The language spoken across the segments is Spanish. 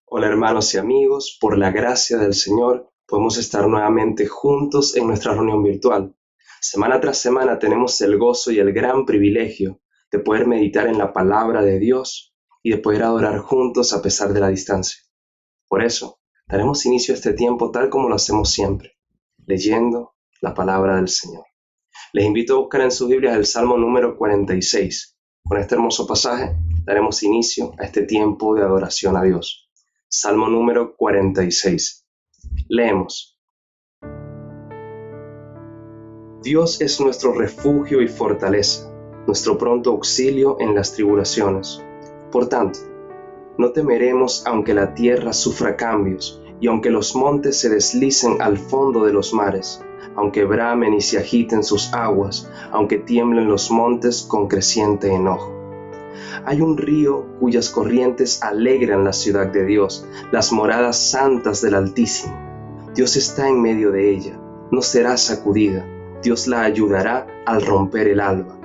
Hola hermanos y amigos, por la gracia del Señor podemos estar nuevamente juntos en nuestra reunión virtual. Semana tras semana tenemos el gozo y el gran privilegio de poder meditar en la palabra de Dios y de poder adorar juntos a pesar de la distancia. Por eso, daremos inicio a este tiempo tal como lo hacemos siempre, leyendo la palabra del Señor. Les invito a buscar en sus Biblias el Salmo número 46. Con este hermoso pasaje daremos inicio a este tiempo de adoración a Dios. Salmo número 46. Leemos. Dios es nuestro refugio y fortaleza, nuestro pronto auxilio en las tribulaciones. Por tanto, no temeremos aunque la tierra sufra cambios y aunque los montes se deslicen al fondo de los mares, aunque bramen y se agiten sus aguas, aunque tiemblen los montes con creciente enojo. Hay un río cuyas corrientes alegran la ciudad de Dios, las moradas santas del Altísimo. Dios está en medio de ella, no será sacudida. Dios la ayudará al romper el alba.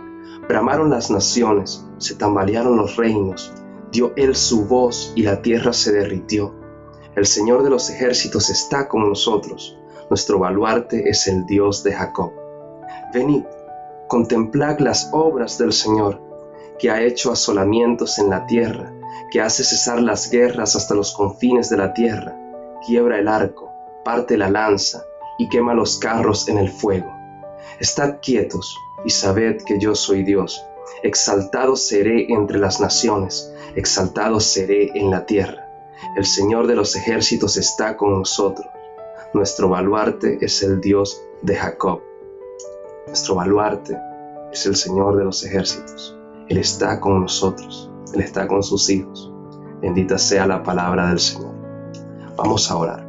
Bramaron las naciones, se tambalearon los reinos. Dio él su voz y la tierra se derritió. El Señor de los ejércitos está con nosotros. Nuestro baluarte es el Dios de Jacob. Venid, contemplad las obras del Señor, que ha hecho asolamientos en la tierra, que hace cesar las guerras hasta los confines de la tierra, quiebra el arco, parte la lanza y quema los carros en el fuego. Estad quietos y sabed que yo soy Dios. Exaltado seré entre las naciones, exaltado seré en la tierra. El Señor de los ejércitos está con nosotros. Nuestro baluarte es el Dios de Jacob. Nuestro baluarte es el Señor de los ejércitos. Él está con nosotros. Él está con sus hijos. Bendita sea la palabra del Señor. Vamos a orar.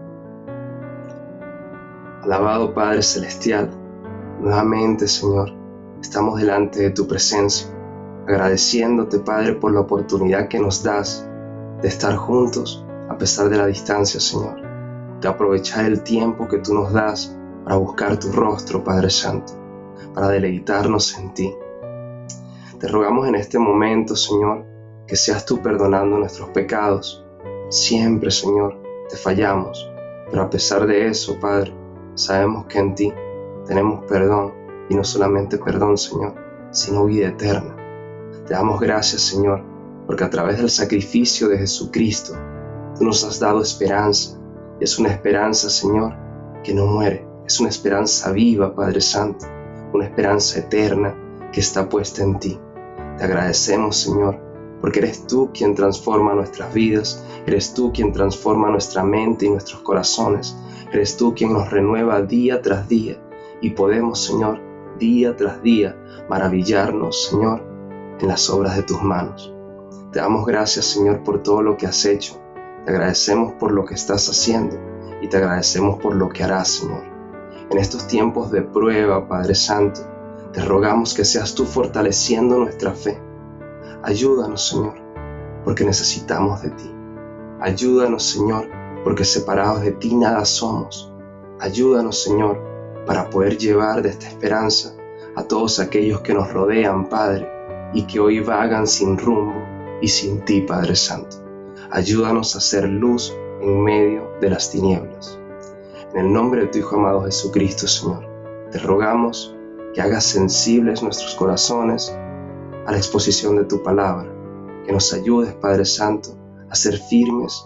Alabado Padre Celestial, nuevamente, Señor, estamos delante de tu presencia, agradeciéndote, Padre, por la oportunidad que nos das de estar juntos a pesar de la distancia, Señor, de aprovechar el tiempo que tú nos das para buscar tu rostro, Padre Santo, para deleitarnos en ti. Te rogamos en este momento, Señor, que seas tú perdonando nuestros pecados. Siempre, Señor, te fallamos, pero a pesar de eso, Padre, sabemos que en ti tenemos perdón, y no solamente perdón, Señor, sino vida eterna. Te damos gracias, Señor, porque a través del sacrificio de Jesucristo, tú nos has dado esperanza. Y es una esperanza, Señor, que no muere. Es una esperanza viva, Padre Santo, una esperanza eterna que está puesta en ti. Te agradecemos, Señor, porque eres tú quien transforma nuestras vidas, eres tú quien transforma nuestra mente y nuestros corazones, eres tú quien nos renueva día tras día, y podemos, Señor, día tras día, maravillarnos, Señor, en las obras de tus manos. Te damos gracias, Señor, por todo lo que has hecho. Te agradecemos por lo que estás haciendo y te agradecemos por lo que harás, Señor. En estos tiempos de prueba, Padre Santo, te rogamos que seas tú fortaleciendo nuestra fe. Ayúdanos, Señor, porque necesitamos de ti. Ayúdanos, Señor, porque separados de ti nada somos. Ayúdanos, Señor, para poder llevar de esta esperanza a todos aquellos que nos rodean, Padre, y que hoy vagan sin rumbo y sin ti, Padre Santo. Ayúdanos a ser luz en medio de las tinieblas. En el nombre de tu Hijo amado Jesucristo, Señor, te rogamos que hagas sensibles nuestros corazones a la exposición de tu palabra, que nos ayudes, Padre Santo, a ser firmes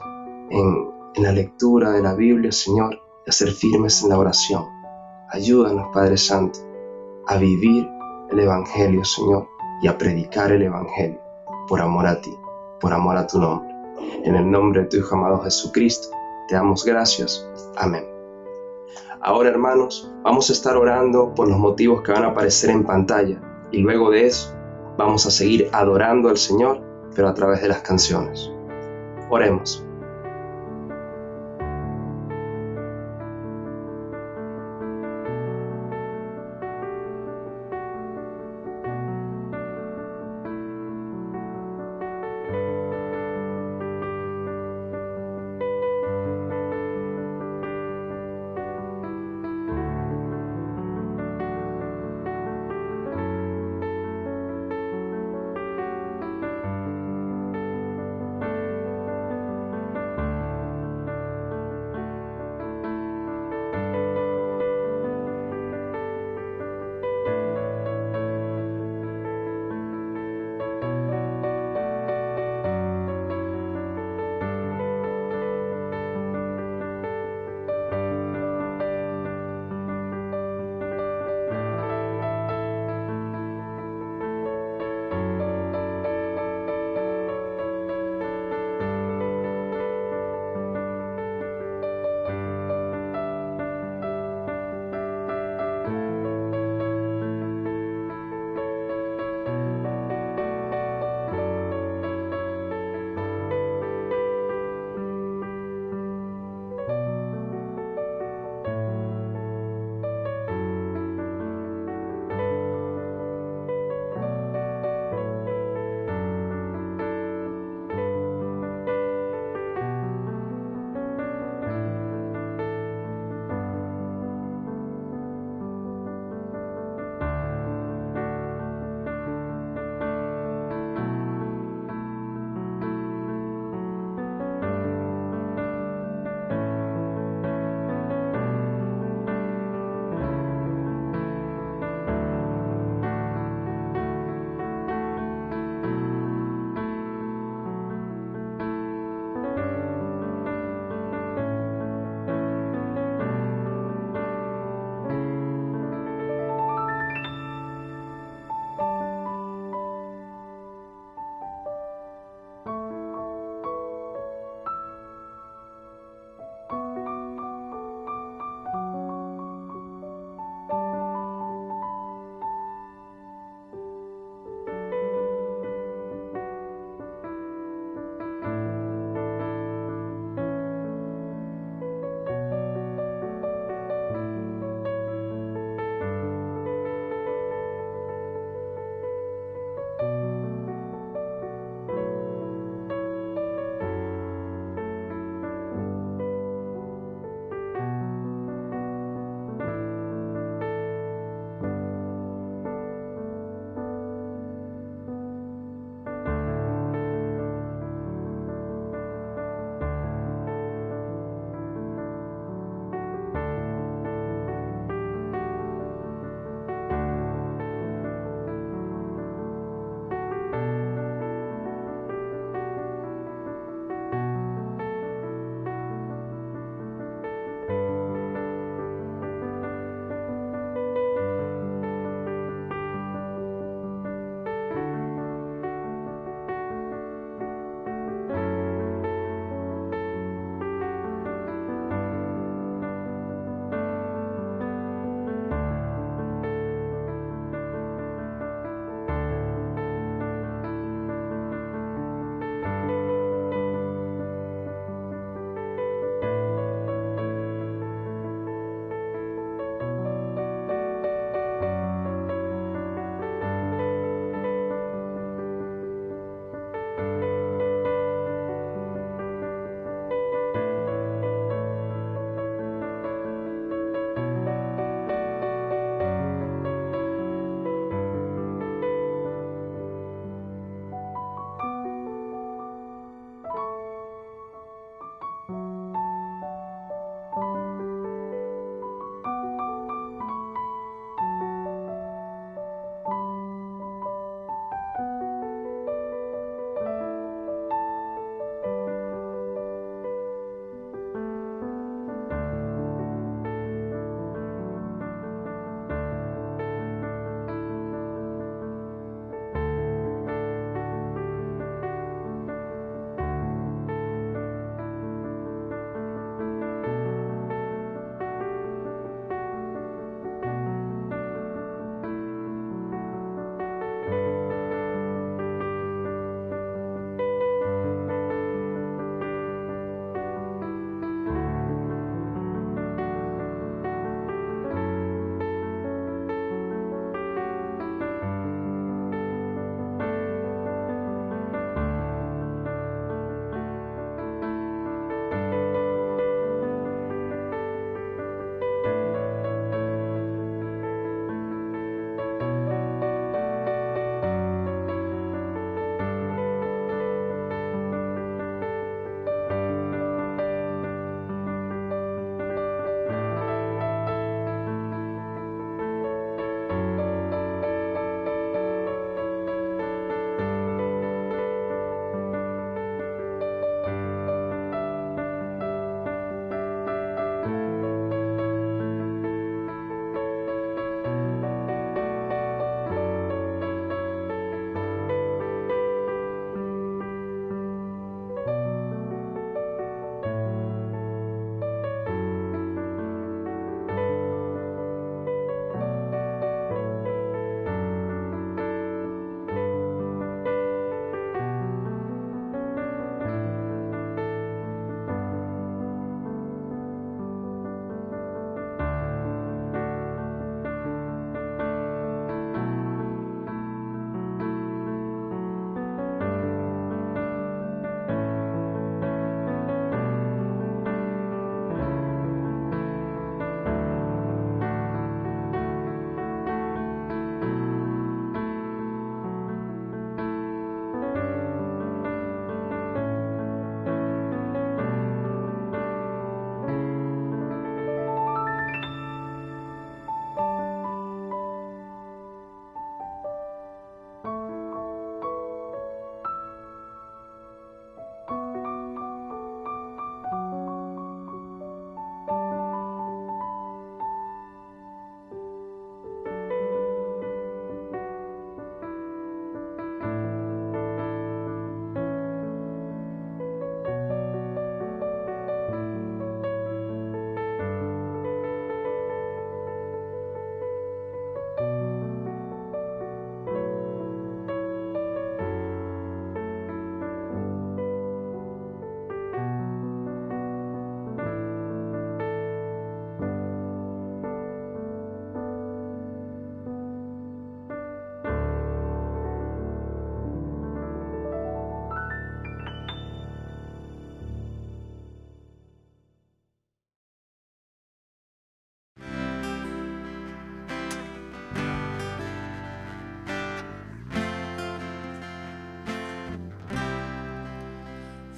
en la lectura de la Biblia, Señor, y a ser firmes en la oración. Ayúdanos, Padre Santo, a vivir el Evangelio, Señor, y a predicar el Evangelio, por amor a ti, por amor a tu nombre. En el nombre de tu Hijo amado Jesucristo, te damos gracias. Amén. Ahora, hermanos, vamos a estar orando por los motivos que van a aparecer en pantalla, y luego de eso vamos a seguir adorando al Señor, pero a través de las canciones. Oremos.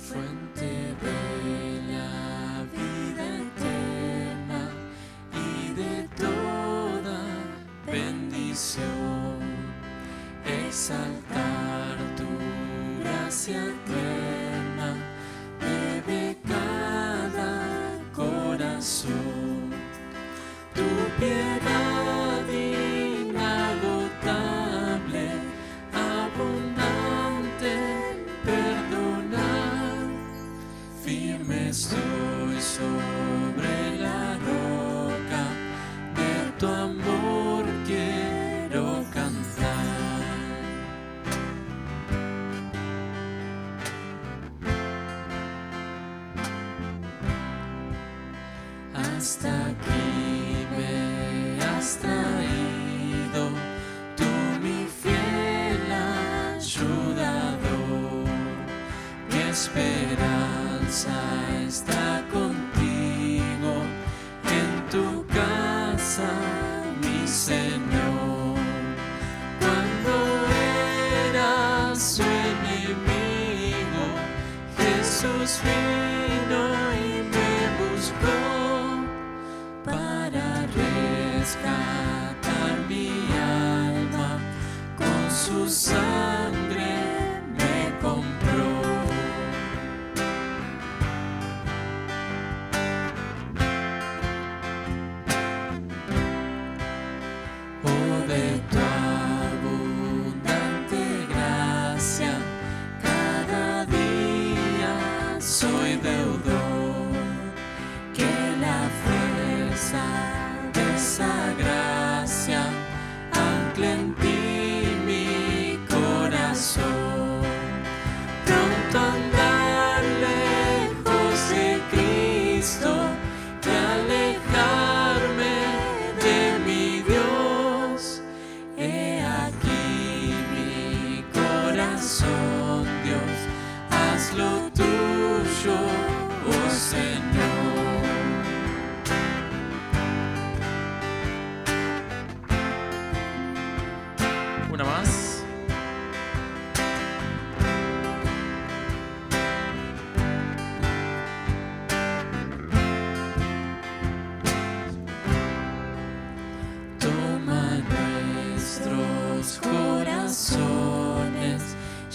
fuente de la vida eterna y de toda bendición, exaltar tu gracia eterna debe cada corazón, tu piedad inagotable, abundante en perdonar. Firme estoy sobre la roca, de tu amor quiero cantar. Hasta aquí me has traído, tú mi fiel ayudador. Mi esperanza está contigo, en tu casa, mi Señor. Cuando era su enemigo, Jesús vino y me buscó para rescatar mi alma, con su sangre me compró. Oh, de tu abundante gracia, cada día soy deudor, que la fuerza de esa gracia ancle en ti mi corazón. Pronto andar lejos de Cristo y alejarme de mi Dios. He aquí mi corazón, Dios, haz lo tuyo, oh Señor. Una más. Toma nuestros corazones,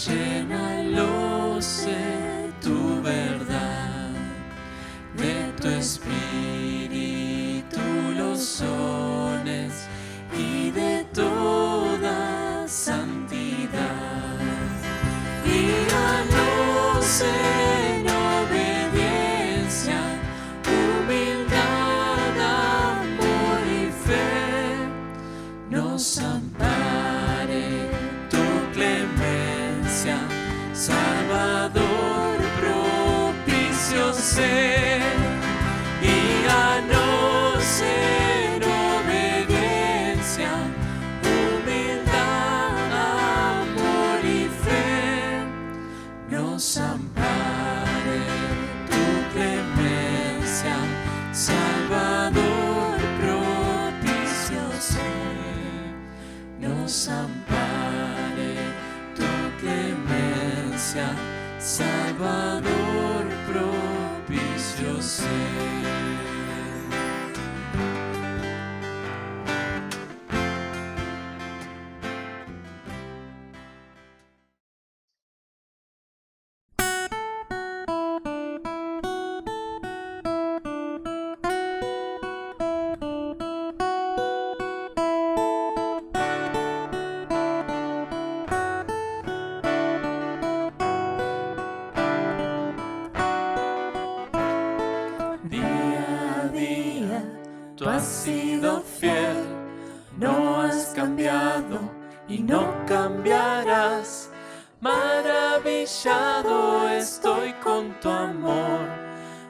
llénalos de tu verdad, de tu espíritu los dones y de toda santidad. Guíanos en obediencia, humildad, amor y fe. Nos ampare tu clemencia, Salvador propicio sé. Guíanos en obediencia, humildad, amor y fe. Nos ampare tu clemencia, Salvador propicio sé. Nos ampare tu clemencia, Salvador propicio sé. Tú has sido fiel, no has cambiado y no cambiarás. Maravillado estoy con tu amor,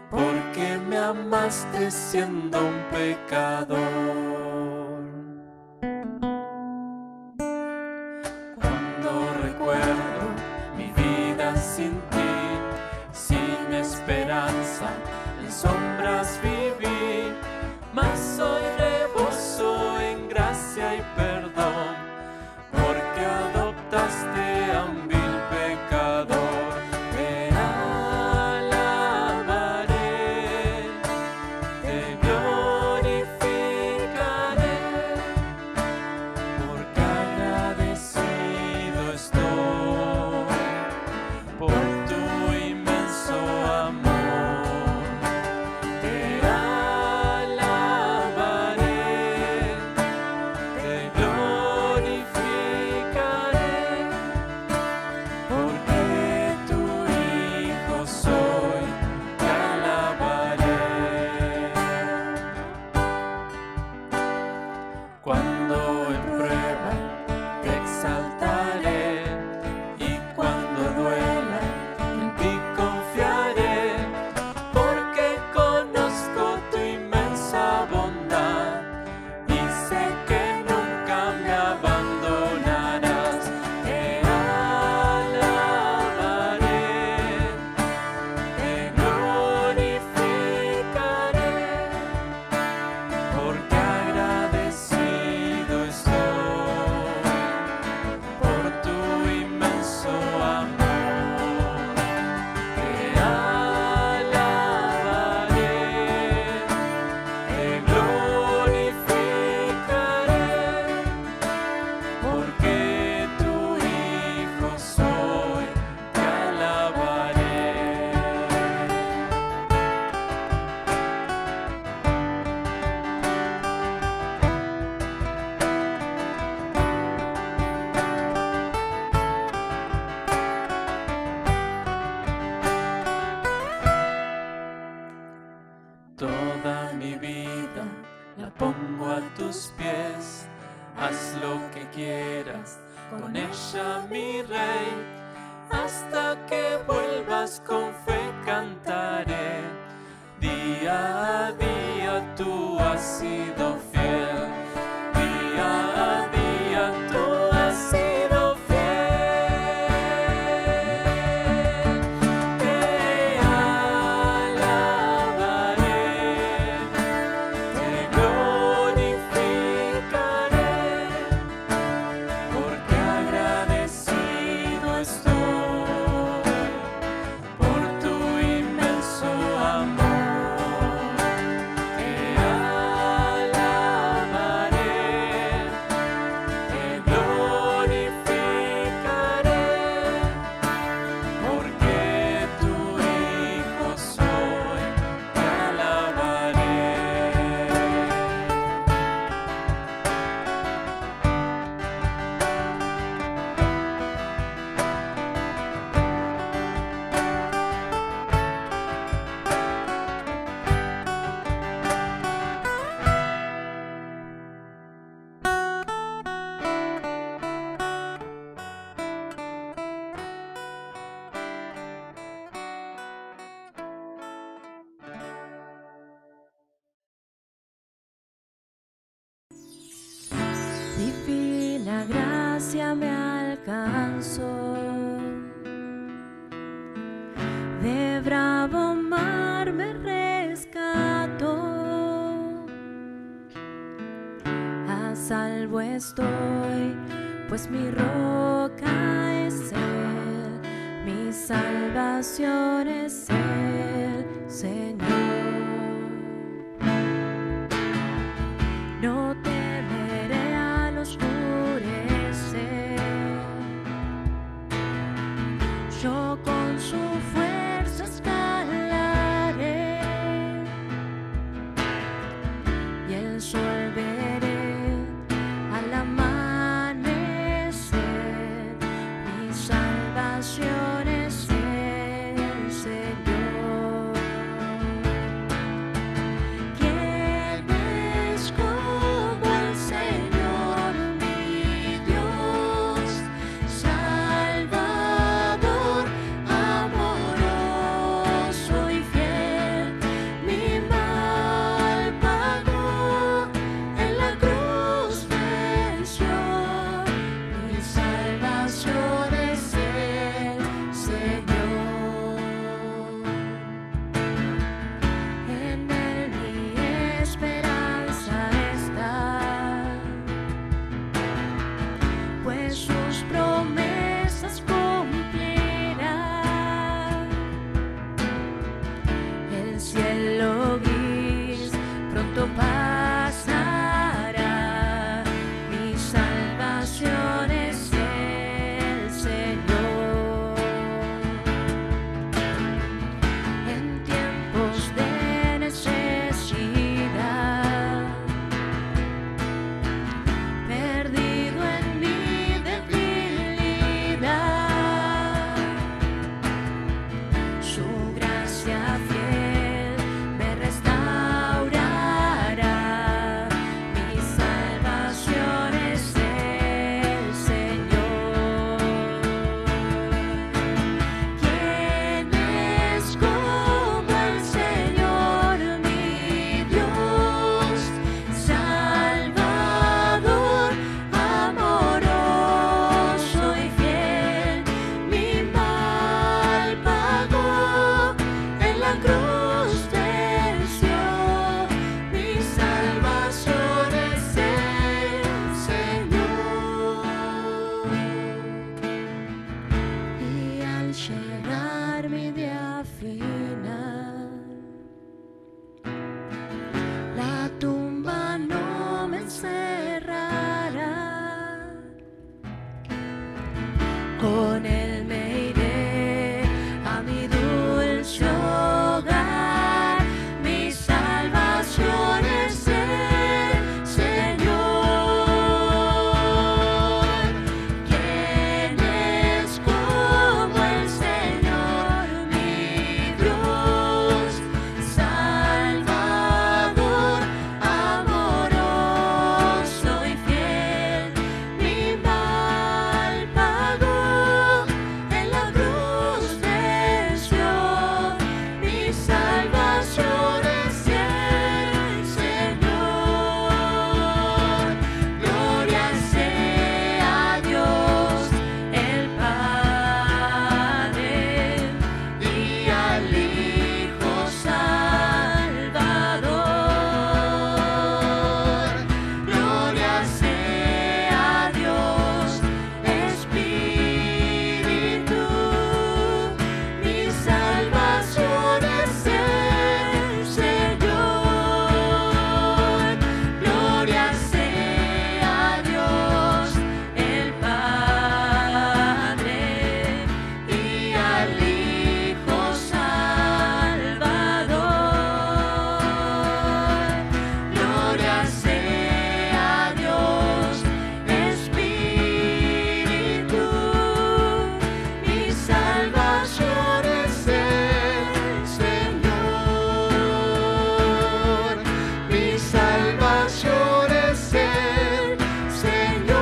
porque me amaste siendo un pecador. Cuando recuerdo mi vida sin ti, sin esperanza, en sombras viví, mas hoy reboso en gracia y perdón, porque adoptaste a un vil pecador. Me Cuando en prueba te exaltaré y cuando duela en ti confiaré, porque conozco tu inmensa bondad y sé que nunca me abandonarás. Te alabaré, te glorificaré, porque agradecido estoy por tu inmenso amor. Te alabaré, te glorificaré, porque tu hijo soy, te alabaré. Toda mi vida la pongo a tus pies, haz lo que quieras con ella, mi rey, hasta que vuelvas con fe cantaré. Día a día tú has sido fiel, día a día tú has sido fiel. Te alabaré, te glorificaré, porque agradecido estoy por tu inmenso amor. Te alabaré, te glorificaré, porque tu hijo soy, te alabaré. Divina gracia me alcanzó, de bravo mar me rescató, a salvo estoy, pues mi roca es Él, mi salvación es el Señor. No temeré al oscurecer, yo con su fuerza escalaré, y el sol veré al amanecer, mi salvación es el Señor. con él me iré a mi dulce hogar. Mi salvación es el Señor. ¿Quién es como el Señor, mi Dios, Salvador, amoroso y fiel? Mi mal pagó en la cruz de Sion. Mi salvación es el Señor. Gloria sea a Dios el Padre y al Hijo Salvador. Gloria sea a Dios Espíritu. Mi salvación es el Señor. Gloria sea a Dios el Padre y al Hijo Salvador. Gloria sea a Dios Espíritu. Mi salvación es el Señor. Mi salvación es el Señor.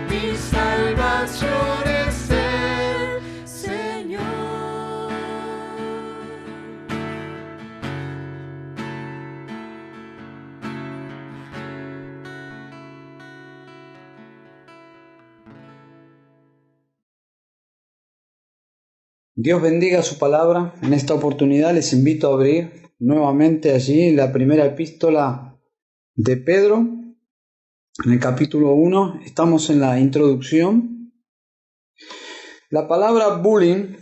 Mi salvación es el Señor. Dios bendiga su palabra. En esta oportunidad les invito a abrir nuevamente allí la primera epístola de Pedro, en el capítulo 1. Estamos en la introducción. La palabra bullying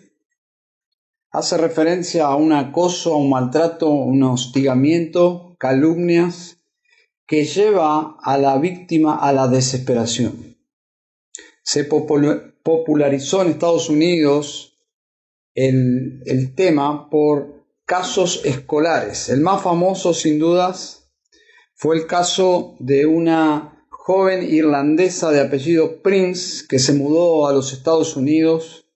hace referencia a un acoso, a un maltrato, un hostigamiento, calumnias que lleva a la víctima a la desesperación. Se popularizó en Estados Unidos el tema por casos escolares. El más famoso, sin dudas, fue el caso de una joven irlandesa de apellido Prince que se mudó a los Estados Unidos.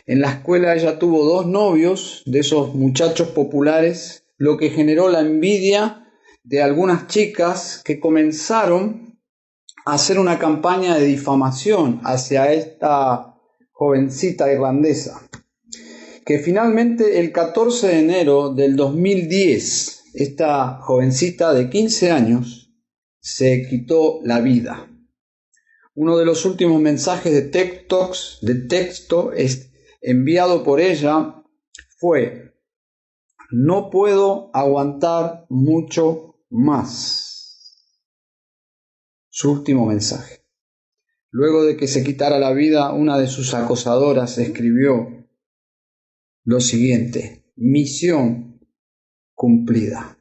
En la escuela ella tuvo 2 novios de esos muchachos populares, lo que generó la envidia de algunas chicas que comenzaron a hacer una campaña de difamación hacia esta jovencita irlandesa, que finalmente el 14 de enero del 2010, esta jovencita de 15 años se quitó la vida. Uno de los últimos mensajes de texto enviado por ella fue: no puedo aguantar mucho más. Su último mensaje. Luego de que se quitara la vida, una de sus acosadoras escribió lo siguiente: misión cumplida.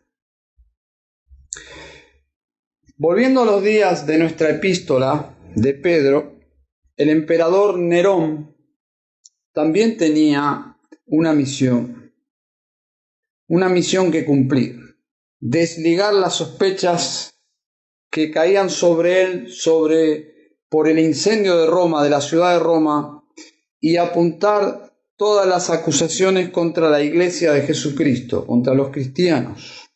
Volviendo a los días de nuestra epístola de Pedro, el emperador Nerón también tenía una misión que cumplir: desligar las sospechas que caían sobre él por el incendio de Roma, de la ciudad de Roma, y apuntar todas las acusaciones contra la Iglesia de Jesucristo, contra los cristianos.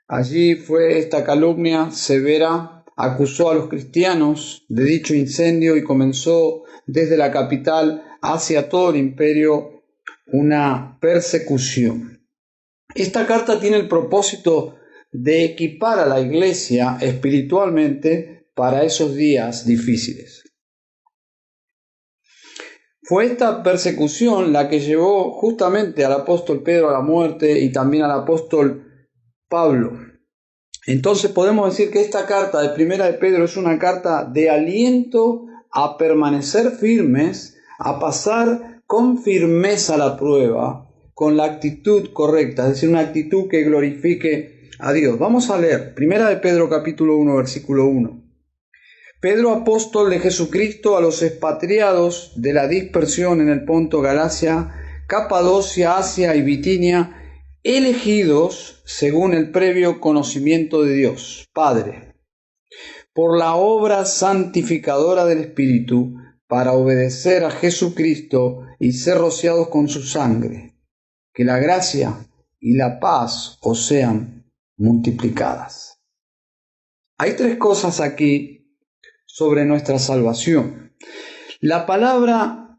Allí fue esta calumnia severa, acusó a los cristianos de dicho incendio y comenzó desde la capital hacia todo el imperio una persecución. Esta carta tiene el propósito de equipar a la Iglesia espiritualmente para esos días difíciles. Fue esta persecución la que llevó justamente al apóstol Pedro a la muerte y también al apóstol Pablo. Entonces podemos decir que esta carta de Primera de Pedro es una carta de aliento a permanecer firmes, a pasar con firmeza la prueba, con la actitud correcta, es decir, una actitud que glorifique a Dios. Vamos a leer Primera de Pedro capítulo 1, versículo 1. Pedro, apóstol de Jesucristo, a los expatriados de la dispersión en el Ponto, Galacia, Capadocia, Asia y Bitinia, elegidos según el previo conocimiento de Dios, Padre, por la obra santificadora del Espíritu, para obedecer a Jesucristo y ser rociados con su sangre. Que la gracia y la paz os sean multiplicadas. Hay tres cosas aquí sobre nuestra salvación. La palabra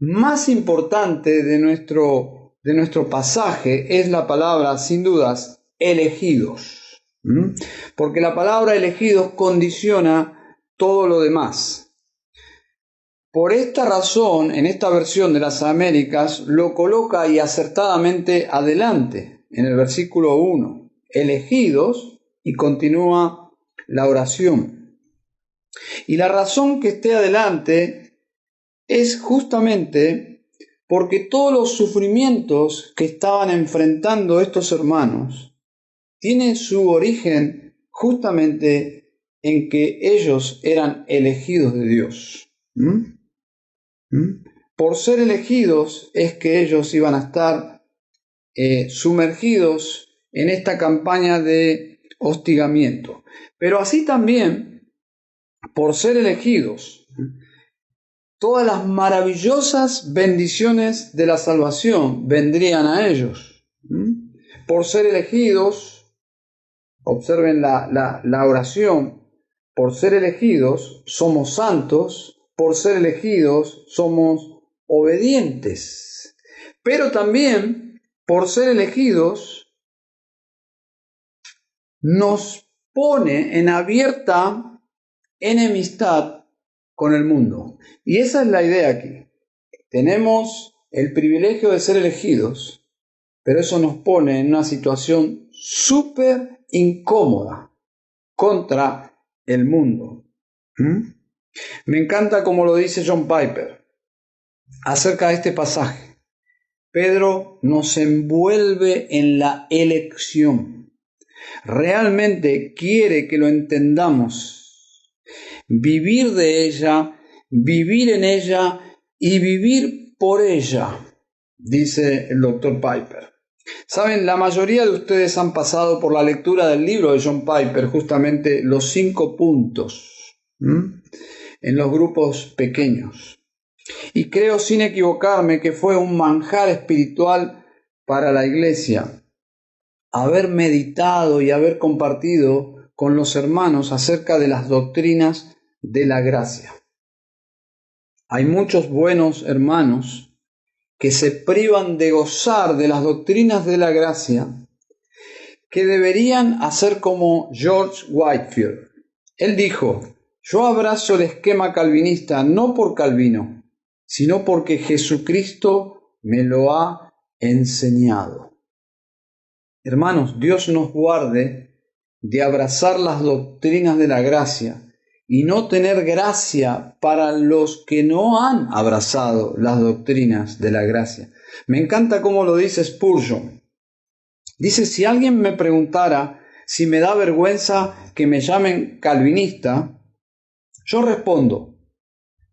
más importante de nuestro pasaje es la palabra, sin dudas, elegidos. Porque la palabra elegidos condiciona todo lo demás. Por esta razón, en esta versión de las Américas, lo coloca y acertadamente adelante, en el versículo 1, elegidos, y continúa la oración. Y la razón que esté adelante es justamente porque todos los sufrimientos que estaban enfrentando estos hermanos tienen su origen justamente en que ellos eran elegidos de Dios. Por ser elegidos es que ellos iban a estar sumergidos en esta campaña de hostigamiento. Pero así también, por ser elegidos, todas las maravillosas bendiciones de la salvación vendrían a ellos. Por ser elegidos, observen la oración, por ser elegidos somos santos. Por ser elegidos somos obedientes, pero también por ser elegidos nos pone en abierta enemistad con el mundo. Y esa es la idea aquí. Tenemos el privilegio de ser elegidos, pero eso nos pone en una situación súper incómoda contra el mundo. Me encanta como lo dice John Piper acerca de este pasaje. Pedro nos envuelve en la elección. Realmente quiere que lo entendamos. Vivir de ella, vivir en ella y vivir por ella, dice el doctor Piper. Saben, la mayoría de ustedes han pasado por la lectura del libro de John Piper, justamente los 5 puntos. En los grupos pequeños. Y creo sin equivocarme que fue un manjar espiritual para la iglesia haber meditado y haber compartido con los hermanos acerca de las doctrinas de la gracia. Hay muchos buenos hermanos que se privan de gozar de las doctrinas de la gracia, que deberían hacer como George Whitefield. Él dijo: yo abrazo el esquema calvinista no por Calvino, sino porque Jesucristo me lo ha enseñado. Hermanos, Dios nos guarde de abrazar las doctrinas de la gracia y no tener gracia para los que no han abrazado las doctrinas de la gracia. Me encanta cómo lo dice Spurgeon. Dice: si alguien me preguntara si me da vergüenza que me llamen calvinista, yo respondo: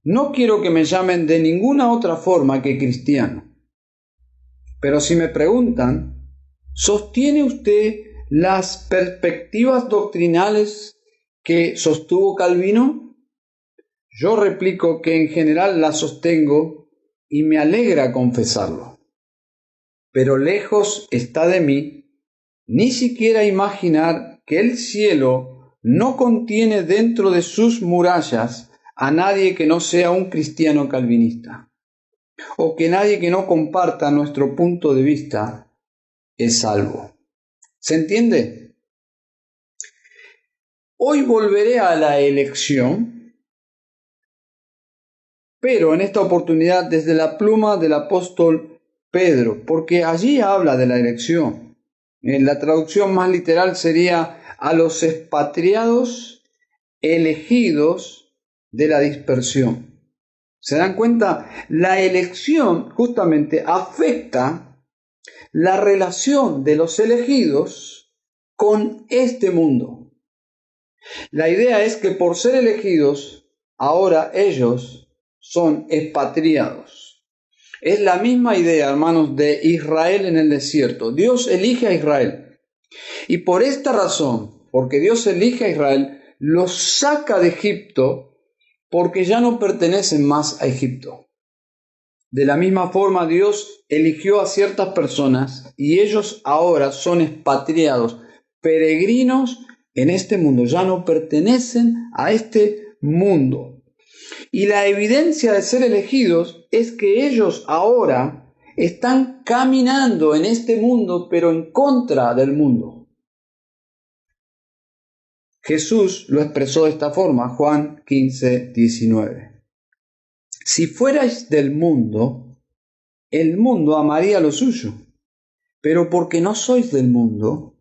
no quiero que me llamen de ninguna otra forma que cristiano. Pero si me preguntan: ¿sostiene usted las perspectivas doctrinales que sostuvo Calvino? Yo replico que en general las sostengo y me alegra confesarlo. Pero lejos está de mí ni siquiera imaginar que el cielo no contiene dentro de sus murallas a nadie que no sea un cristiano calvinista, o que nadie que no comparta nuestro punto de vista es salvo. ¿Se entiende? Hoy volveré a la elección, pero en esta oportunidad desde la pluma del apóstol Pedro, porque allí habla de la elección. En la traducción más literal sería: a los expatriados elegidos de la dispersión. ¿Se dan cuenta? La elección justamente afecta la relación de los elegidos con este mundo. La idea es que por ser elegidos, ahora ellos son expatriados. Es la misma idea, hermanos, de Israel en el desierto. Dios elige a Israel. Y por esta razón, porque Dios elige a Israel, los saca de Egipto porque ya no pertenecen más a Egipto. De la misma forma, Dios eligió a ciertas personas y ellos ahora son expatriados, peregrinos en este mundo, ya no pertenecen a este mundo. Y la evidencia de ser elegidos es que ellos ahora están caminando en este mundo, pero en contra del mundo. Jesús lo expresó de esta forma, Juan 15:19. Si fuerais del mundo, el mundo amaría lo suyo, pero porque no sois del mundo,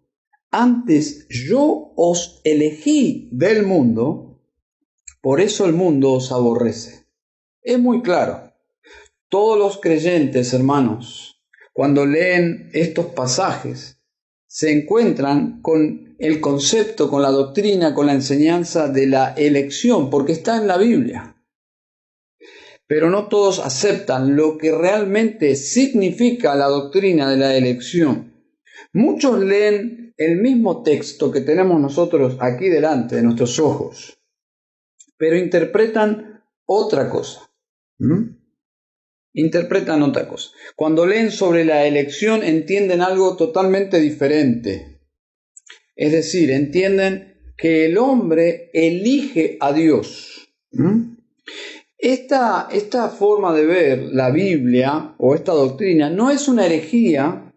antes yo os elegí del mundo, por eso el mundo os aborrece. Es muy claro. Todos los creyentes, hermanos, cuando leen estos pasajes, se encuentran con el concepto, con la doctrina, con la enseñanza de la elección, porque está en la Biblia. Pero no todos aceptan lo que realmente significa la doctrina de la elección. Muchos leen el mismo texto que tenemos nosotros aquí delante de nuestros ojos, pero interpretan otra cosa. Interpretan otra cosa. Cuando leen sobre la elección entienden algo totalmente diferente. Es decir, entienden que el hombre elige a Dios. Esta forma de ver la Biblia o esta doctrina no es una herejía,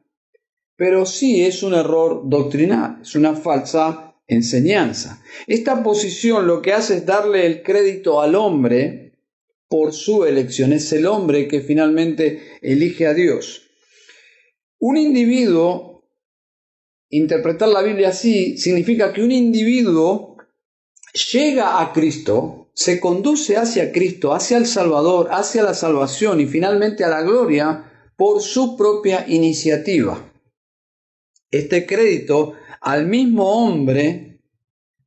pero sí es un error doctrinal, es una falsa enseñanza. Esta posición lo que hace es darle el crédito al hombre por su elección. Es el hombre que finalmente elige a Dios. Un individuo, interpretar la Biblia así, significa que un individuo llega a Cristo, se conduce hacia Cristo, hacia el Salvador, hacia la salvación y finalmente a la gloria por su propia iniciativa. Este crédito al mismo hombre,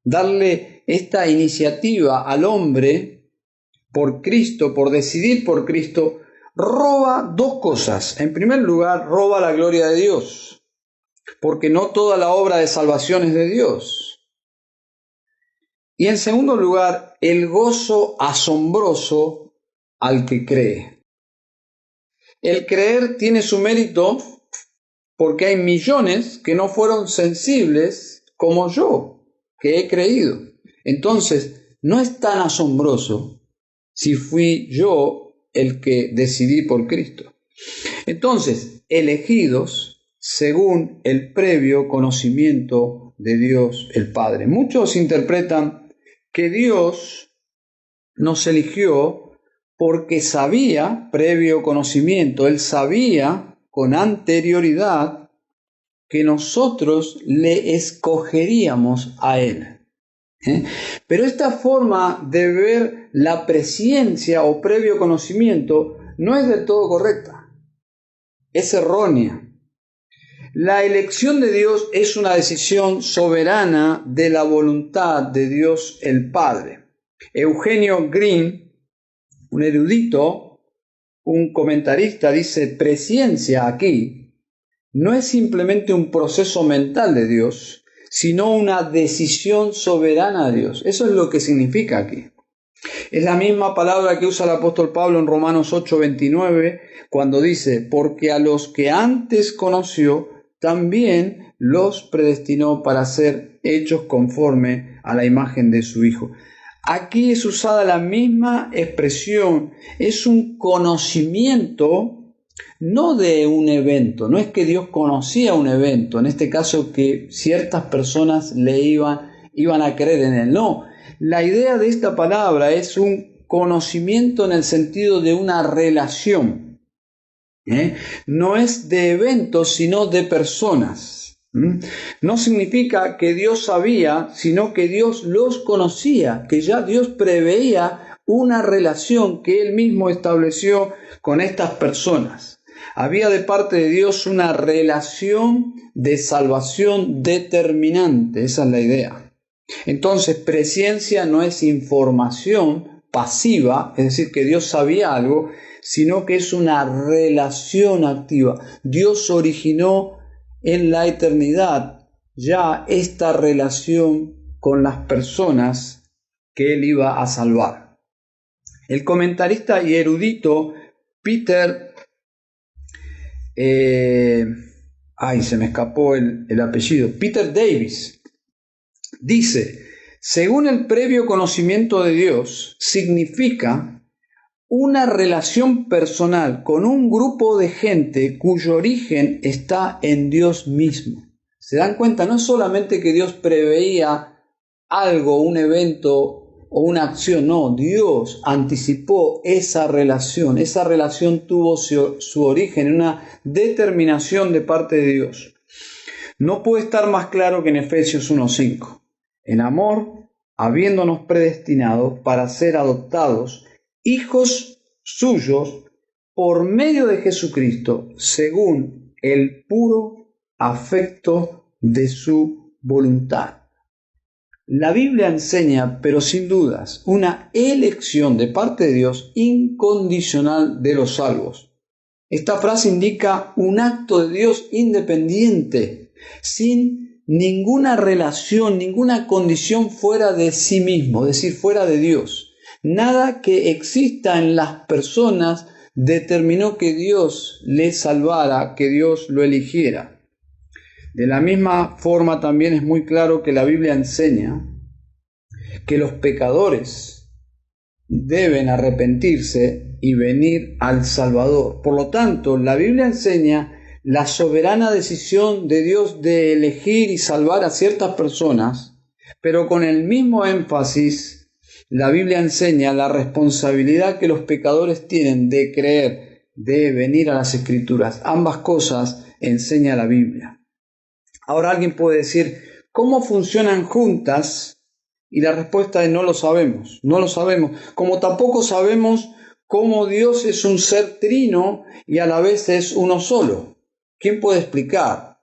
darle esta iniciativa al hombre por Cristo, por decidir por Cristo, roba dos cosas. En primer lugar, roba la gloria de Dios, porque no toda la obra de salvación es de Dios. Y en segundo lugar, el gozo asombroso al que cree. El creer tiene su mérito porque hay millones que no fueron sensibles como yo, que he creído. Entonces, no es tan asombroso si fui yo el que decidí por Cristo. Entonces, elegidos según el previo conocimiento de Dios el Padre. Muchos interpretan que Dios nos eligió porque sabía, previo conocimiento, Él sabía con anterioridad que nosotros le escogeríamos a Él. Pero esta forma de ver la presciencia o previo conocimiento no es del todo correcta, es errónea. La elección de Dios es una decisión soberana de la voluntad de Dios el Padre. Eugenio Green, un erudito, un comentarista, dice: presciencia aquí no es simplemente un proceso mental de Dios, sino una decisión soberana de Dios. Eso es lo que significa aquí. Es la misma palabra que usa el apóstol Pablo en Romanos 8:29, cuando dice: porque a los que antes conoció, también los predestinó para ser hechos conforme a la imagen de su Hijo. Aquí es usada la misma expresión, es un conocimiento, no de un evento, no es que Dios conocía un evento, en este caso que ciertas personas le iban a creer en él, no. La idea de esta palabra es un conocimiento en el sentido de una relación. No es de eventos, sino de personas. No significa que Dios sabía, sino que Dios los conocía, que ya Dios preveía una relación que Él mismo estableció con estas personas. Había de parte de Dios una relación de salvación determinante, esa es la idea. Entonces, presciencia no es información pasiva, es decir, que Dios sabía algo, sino que es una relación activa. Dios originó en la eternidad ya esta relación con las personas que Él iba a salvar. El comentarista y erudito Peter, se me escapó el apellido, Peter Davis, dice: según el previo conocimiento de Dios, significa una relación personal con un grupo de gente cuyo origen está en Dios mismo. ¿Se dan cuenta? No es solamente que Dios preveía algo, un evento o una acción, no, Dios anticipó esa relación. Esa relación tuvo su origen en una determinación de parte de Dios. No puede estar más claro que en Efesios 1:5. En amor, habiéndonos predestinado para ser adoptados hijos suyos por medio de Jesucristo, según el puro afecto de su voluntad. La Biblia enseña, pero sin dudas, una elección de parte de Dios incondicional de los salvos. Esta frase indica un acto de Dios independiente, sin ninguna relación, ninguna condición fuera de sí mismo, es decir, fuera de Dios. Nada que exista en las personas determinó que Dios le salvara, que Dios lo eligiera. De la misma forma también es muy claro que la Biblia enseña que los pecadores deben arrepentirse y venir al Salvador. Por lo tanto, la Biblia enseña la soberana decisión de Dios de elegir y salvar a ciertas personas, pero con el mismo énfasis, la Biblia enseña la responsabilidad que los pecadores tienen de creer, de venir a las Escrituras. Ambas cosas enseña la Biblia. Ahora alguien puede decir, ¿cómo funcionan juntas? Y la respuesta es no lo sabemos, no lo sabemos. Como tampoco sabemos cómo Dios es un ser trino y a la vez es uno solo. ¿Quién puede explicar?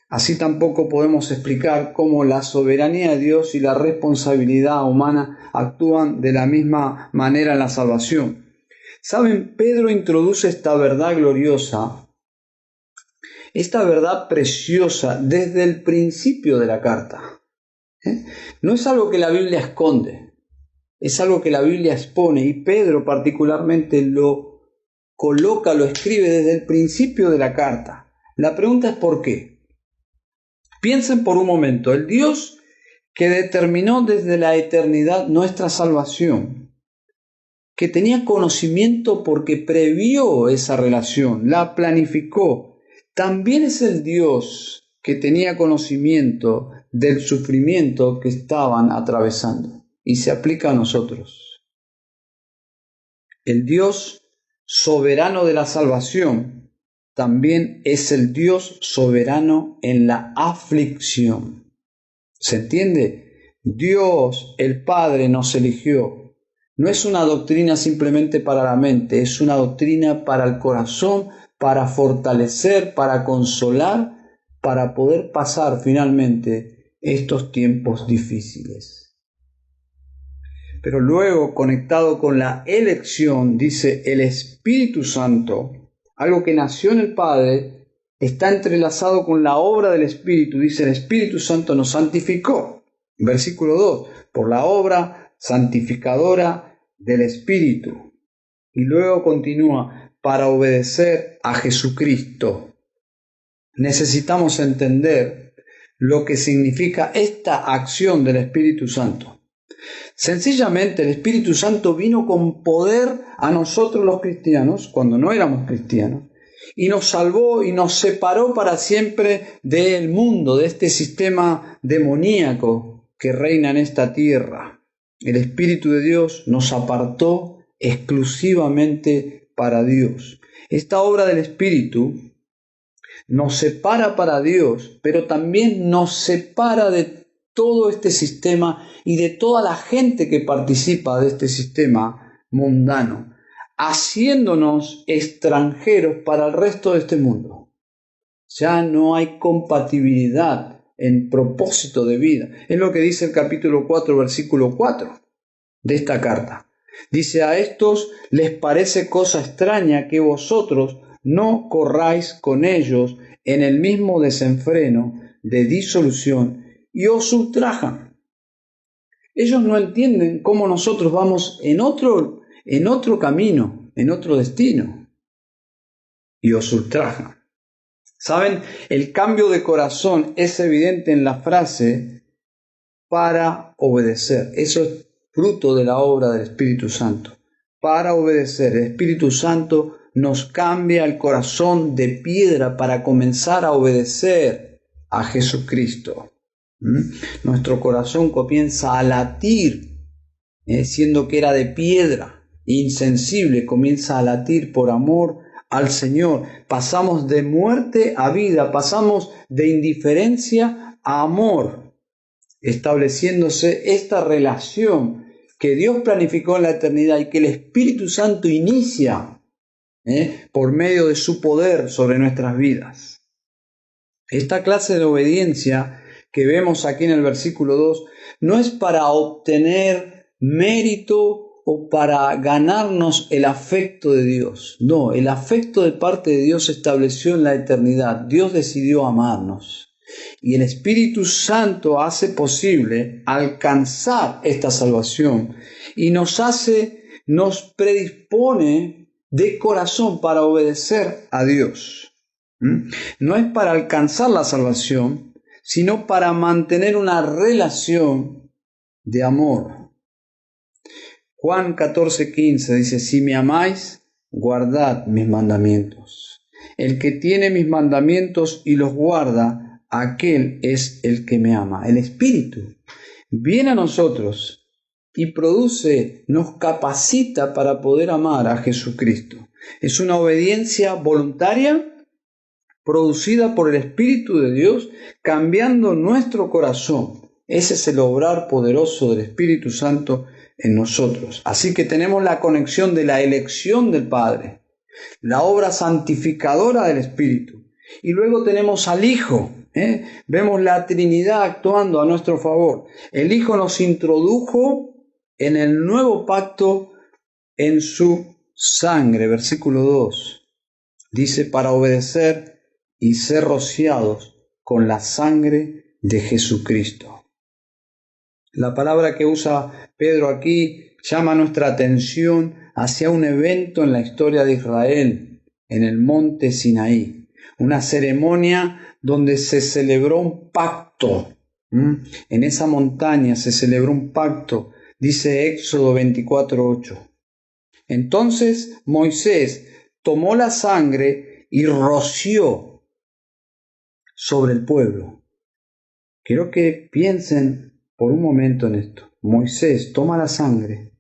Así tampoco podemos explicar cómo la soberanía de Dios y la responsabilidad humana actúan de la misma manera en la salvación. ¿Saben? Pedro introduce esta verdad gloriosa, esta verdad preciosa desde el principio de la carta. No es algo que la Biblia esconde, es algo que la Biblia expone, y Pedro particularmente lo coloca, lo escribe desde el principio de la carta. La pregunta es ¿por qué? Piensen por un momento, el Dios que determinó desde la eternidad nuestra salvación, que tenía conocimiento porque previó esa relación, la planificó, también es el Dios que tenía conocimiento del sufrimiento que estaban atravesando, y se aplica a nosotros. El Dios soberano de la salvación también es el Dios soberano en la aflicción. ¿Se entiende? Dios, el Padre, nos eligió. No es una doctrina simplemente para la mente, es una doctrina para el corazón, para fortalecer, para consolar, para poder pasar finalmente estos tiempos difíciles. Pero luego, conectado con la elección, dice el Espíritu Santo, algo que nació en el Padre, está entrelazado con la obra del Espíritu. Dice el Espíritu Santo nos santificó. Versículo 2, por la obra santificadora del Espíritu. Y luego continúa, para obedecer a Jesucristo. Necesitamos entender lo que significa esta acción del Espíritu Santo. Sencillamente el Espíritu Santo vino con poder a nosotros los cristianos, cuando no éramos cristianos, y nos salvó y nos separó para siempre del mundo, de este sistema demoníaco que reina en esta tierra. El Espíritu de Dios nos apartó exclusivamente para Dios. Esta obra del Espíritu nos separa para Dios, pero también nos separa de todo este sistema y de toda la gente que participa de este sistema mundano, haciéndonos extranjeros para el resto de este mundo. Ya no hay compatibilidad en propósito de vida. Es lo que dice el capítulo 4, versículo 4 de esta carta. Dice: a estos les parece cosa extraña que vosotros no corráis con ellos en el mismo desenfreno de disolución y os ultrajan. Ellos no entienden cómo nosotros vamos en otro camino, en otro destino, y os ultrajan. ¿Saben? El cambio de corazón es evidente en la frase para obedecer. Eso es fruto de la obra del Espíritu Santo. Para obedecer, el Espíritu Santo nos cambia el corazón de piedra para comenzar a obedecer a Jesucristo. Nuestro corazón comienza a latir, siendo que era de piedra, insensible, comienza a latir por amor al Señor. Pasamos de muerte a vida, pasamos de indiferencia a amor, estableciéndose esta relación que Dios planificó en la eternidad y que el Espíritu Santo inicia por medio de su poder sobre nuestras vidas. Esta clase de obediencia que vemos aquí en el versículo 2 no es para obtener mérito o para ganarnos el afecto de Dios. No, el afecto de parte de Dios se estableció en la eternidad. Dios decidió amarnos. Y el Espíritu Santo hace posible alcanzar esta salvación y nos predispone de corazón para obedecer a Dios. No es para alcanzar la salvación, sino para mantener una relación de amor. Juan 14:15 dice: si me amáis, guardad mis mandamientos. El que tiene mis mandamientos y los guarda, aquel es el que me ama. El Espíritu viene a nosotros y nos capacita para poder amar a Jesucristo. Es una obediencia voluntaria producida por el Espíritu de Dios, cambiando nuestro corazón. Ese es el obrar poderoso del Espíritu Santo en nosotros. Así que tenemos la conexión de la elección del Padre, la obra santificadora del Espíritu, y luego tenemos al Hijo. Vemos la Trinidad actuando a nuestro favor. El Hijo nos introdujo en el nuevo pacto en su sangre. Versículo 2 dice: para obedecer y ser rociados con la sangre de Jesucristo. La palabra que usa Pedro aquí llama nuestra atención hacia un evento en la historia de Israel, en el monte Sinaí, una ceremonia donde se celebró un pacto. En esa montaña se celebró un pacto, dice Éxodo 24:8. Entonces Moisés tomó la sangre y roció sobre el pueblo. Quiero que piensen por un momento en esto. Moisés toma la sangre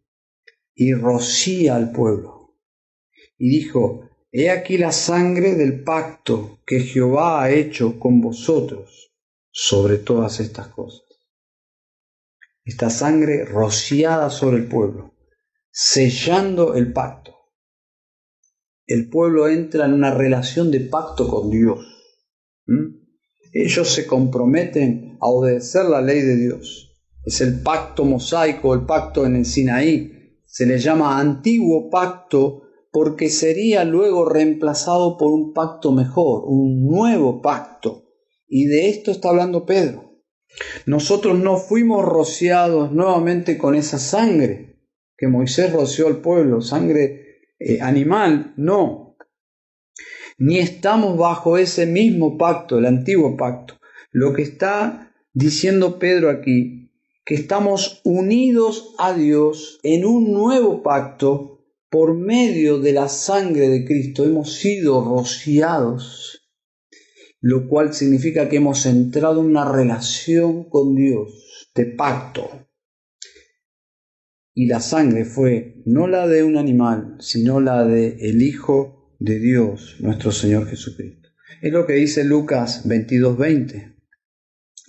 y rocía al pueblo. Y dijo: he aquí la sangre del pacto que Jehová ha hecho con vosotros sobre todas estas cosas. Esta sangre rociada sobre el pueblo, sellando el pacto. El pueblo entra en una relación de pacto con Dios. Ellos se comprometen a obedecer la ley de Dios. Es el pacto mosaico, el pacto en el Sinaí. Se le llama antiguo pacto porque sería luego reemplazado por un pacto mejor, un nuevo pacto. Y de esto está hablando Pedro. Nosotros no fuimos rociados nuevamente con esa sangre que Moisés roció al pueblo, sangre animal, no. Ni estamos bajo ese mismo pacto, el antiguo pacto. Lo que está diciendo Pedro aquí, que estamos unidos a Dios en un nuevo pacto por medio de la sangre de Cristo. Hemos sido rociados, lo cual significa que hemos entrado en una relación con Dios de pacto. Y la sangre fue no la de un animal, sino la de el Hijo de Dios, nuestro Señor Jesucristo. Es lo que dice Lucas 22:20.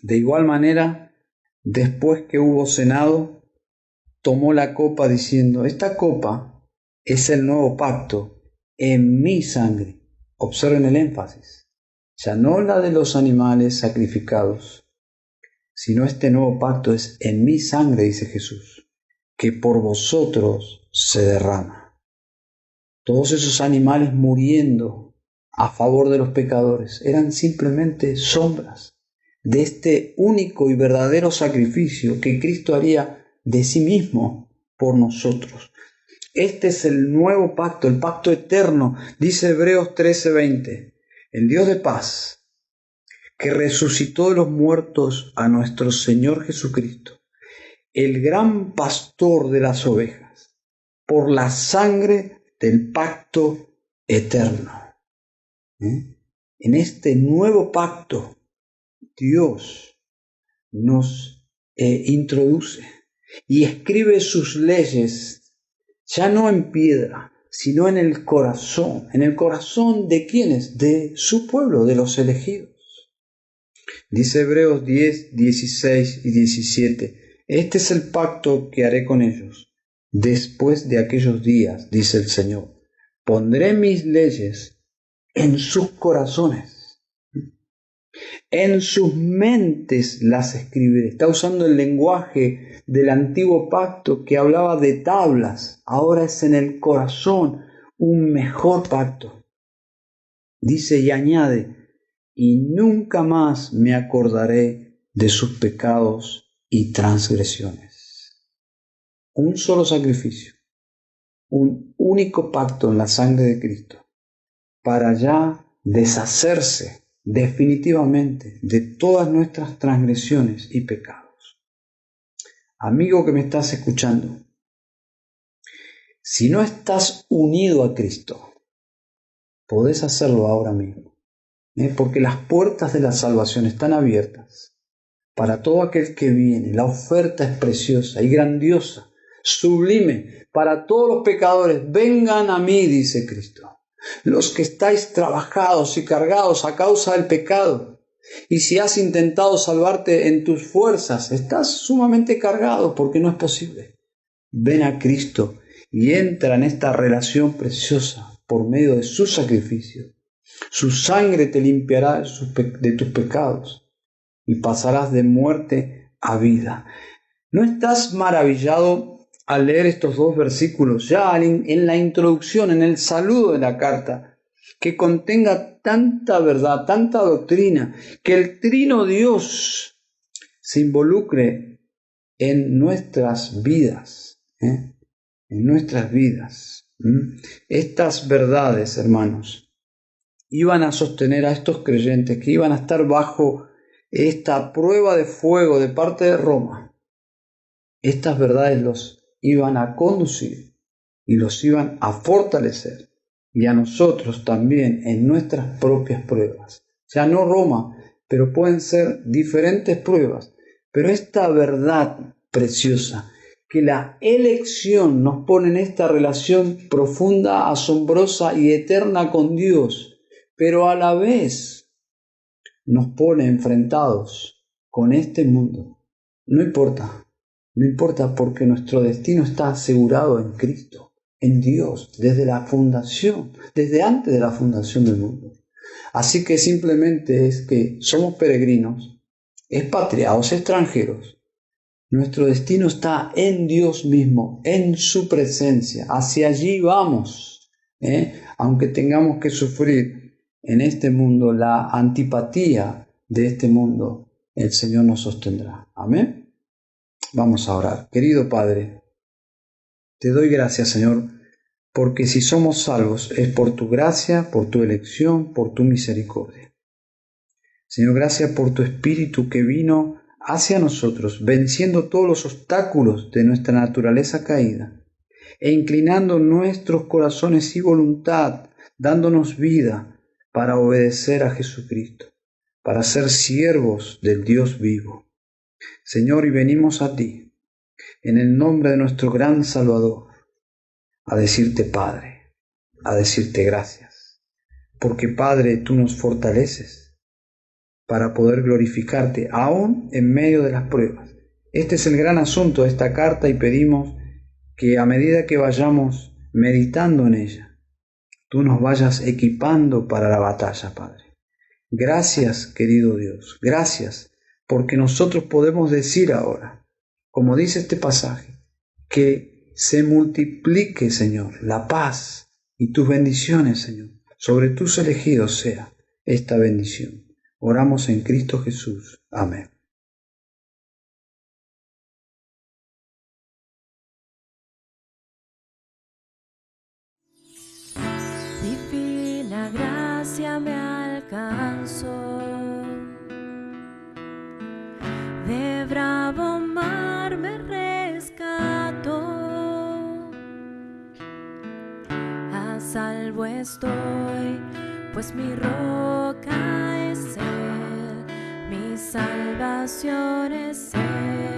De igual manera, después que hubo cenado, tomó la copa diciendo: esta copa es el nuevo pacto en mi sangre. Observen el énfasis. Ya no la de los animales sacrificados, sino este nuevo pacto es en mi sangre, dice Jesús, que por vosotros se derrama. Todos esos animales muriendo a favor de los pecadores eran simplemente sombras de este único y verdadero sacrificio que Cristo haría de sí mismo por nosotros. Este es el nuevo pacto, el pacto eterno, dice Hebreos 13:20. El Dios de paz, que resucitó de los muertos a nuestro Señor Jesucristo, el gran pastor de las ovejas, por la sangre del pacto eterno. En este nuevo pacto, Dios nos introduce y escribe sus leyes, ya no en piedra, sino en el corazón. ¿En el corazón de quiénes? De su pueblo, de los elegidos. Dice Hebreos 10, 16 y 17. Este es el pacto que haré con ellos. Después de aquellos días, dice el Señor, pondré mis leyes en sus corazones. En sus mentes las escribiré. Está usando el lenguaje del antiguo pacto que hablaba de tablas. Ahora es en el corazón un mejor pacto. Dice y añade, y nunca más me acordaré de sus pecados y transgresiones. Un solo sacrificio, un único pacto en la sangre de Cristo, para ya deshacerse definitivamente de todas nuestras transgresiones y pecados. Amigo que me estás escuchando, si no estás unido a Cristo, podés hacerlo ahora mismo, porque las puertas de la salvación están abiertas para todo aquel que viene. La oferta es preciosa y grandiosa, sublime, para todos los pecadores. Vengan a mí, dice Cristo, los que estáis trabajados y cargados a causa del pecado. Y si has intentado salvarte en tus fuerzas, estás sumamente cargado porque no es posible. Ven a Cristo y entra en esta relación preciosa por medio de su sacrificio. Su sangre te limpiará de tus pecados y pasarás de muerte a vida. ¿No estás maravillado al leer estos dos versículos ya en la introducción, en el saludo de la carta, que contenga tanta verdad, tanta doctrina, que el trino Dios se involucre en nuestras vidas, en nuestras vidas? Estas verdades, hermanos, iban a sostener a estos creyentes que iban a estar bajo esta prueba de fuego de parte de Roma. Estas verdades los iban a conducir y los iban a fortalecer, y a nosotros también en nuestras propias pruebas. Ya no Roma, pero pueden ser diferentes pruebas. Pero esta verdad preciosa, que la elección nos pone en esta relación profunda, asombrosa y eterna con Dios, pero a la vez nos pone enfrentados con este mundo. No importa porque nuestro destino está asegurado en Cristo, en Dios, desde la fundación, desde antes de la fundación del mundo. Así que simplemente es que somos peregrinos, expatriados, extranjeros. Nuestro destino está en Dios mismo, en su presencia. Hacia allí vamos, aunque tengamos que sufrir en este mundo la antipatía de este mundo, el Señor nos sostendrá. Amén. Vamos a orar. Querido Padre, te doy gracias, Señor, porque si somos salvos es por tu gracia, por tu elección, por tu misericordia. Señor, gracias por tu Espíritu que vino hacia nosotros, venciendo todos los obstáculos de nuestra naturaleza caída e inclinando nuestros corazones y voluntad, dándonos vida para obedecer a Jesucristo, para ser siervos del Dios vivo. Señor, y venimos a ti, en el nombre de nuestro gran Salvador, a decirte Padre, a decirte gracias, porque Padre, tú nos fortaleces para poder glorificarte aún en medio de las pruebas. Este es el gran asunto de esta carta y pedimos que a medida que vayamos meditando en ella, tú nos vayas equipando para la batalla, Padre. Gracias, querido Dios, gracias porque nosotros podemos decir ahora, como dice este pasaje, que se multiplique, Señor, la paz y tus bendiciones, Señor. Sobre tus elegidos sea esta bendición. Oramos en Cristo Jesús. Amén. Divina gracia me alcanzó, de bravo mar me rescató, a salvo estoy, pues mi roca es Él, mi salvación es Él.